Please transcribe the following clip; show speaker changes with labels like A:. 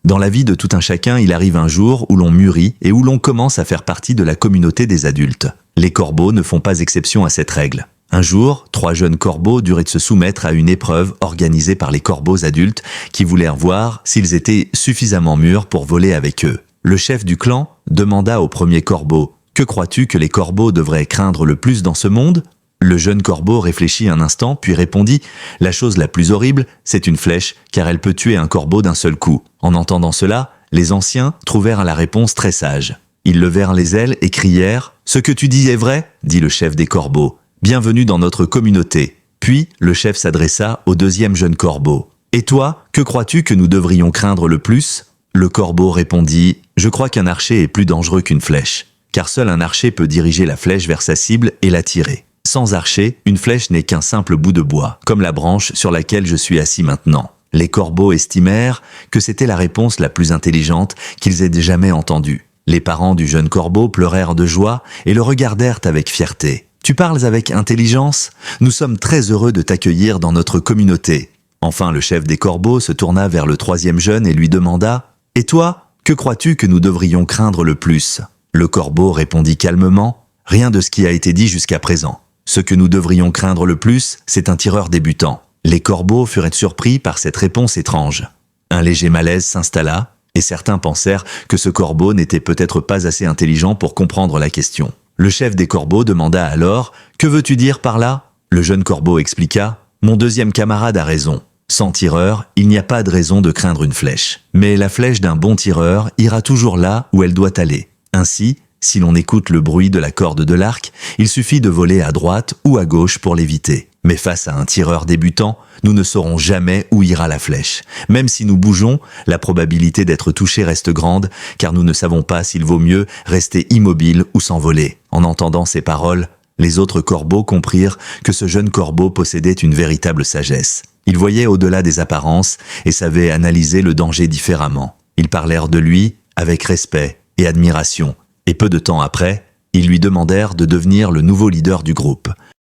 A: Dans la vie de tout un chacun, il arrive un jour où l'on mûrit et où l'on commence à faire partie de la communauté des adultes. Les corbeaux ne font pas exception à cette règle. Un jour, 3 jeunes corbeaux duraient se soumettre à une épreuve organisée par les corbeaux adultes qui voulèrent voir s'ils étaient suffisamment mûrs pour voler avec eux. Le chef du clan demanda au premier corbeau « Que crois-tu que les corbeaux devraient craindre le plus dans ce monde ?» Le jeune corbeau réfléchit un instant, puis répondit « La chose la plus horrible, c'est une flèche, car elle peut tuer un corbeau d'un seul coup. » En entendant cela, les anciens trouvèrent la réponse très sage. Ils levèrent les ailes et crièrent « Ce que tu dis est vrai ?» dit le chef des corbeaux. « Bienvenue dans notre communauté. » Puis, le chef s'adressa au deuxième jeune corbeau. « Et toi, que crois-tu que nous devrions craindre le plus ?» Le corbeau répondit « Je crois qu'un archer est plus dangereux qu'une flèche, car seul un archer peut diriger la flèche vers sa cible et la tirer. Sans archer, une flèche n'est qu'un simple bout de bois, comme la branche sur laquelle je suis assis maintenant. » Les corbeaux estimèrent que c'était la réponse la plus intelligente qu'ils aient jamais entendue. Les parents du jeune corbeau pleurèrent de joie et le regardèrent avec fierté. « Tu parles avec intelligence ? Nous sommes très heureux de t'accueillir dans notre communauté. » Enfin, le chef des corbeaux se tourna vers le troisième jeune et lui demanda « Et toi, que crois-tu que nous devrions craindre le plus ?» Le corbeau répondit calmement « Rien de ce qui a été dit jusqu'à présent. Ce que nous devrions craindre le plus, c'est un tireur débutant. » Les corbeaux furent surpris par cette réponse étrange. Un léger malaise s'installa, et certains pensèrent que ce corbeau n'était peut-être pas assez intelligent pour comprendre la question. Le chef des corbeaux demanda alors « Que veux-tu dire par là ?» Le jeune corbeau expliqua « Mon deuxième camarade a raison. Sans tireur, il n'y a pas de raison de craindre une flèche. Mais la flèche d'un bon tireur ira toujours là où elle doit aller. Ainsi, si l'on écoute le bruit de la corde de l'arc, il suffit de voler à droite ou à gauche pour l'éviter. Mais face à un tireur débutant, nous ne saurons jamais où ira la flèche. Même si nous bougeons, la probabilité d'être touché reste grande, car nous ne savons pas s'il vaut mieux rester immobile ou s'envoler. » En entendant ces paroles, les autres corbeaux comprirent que ce jeune corbeau possédait une véritable sagesse. Il voyait au-delà des apparences et savait analyser le danger différemment. Ils parlèrent de lui avec respect et admiration, et peu de temps après, ils lui demandèrent de devenir le nouveau leader du groupe.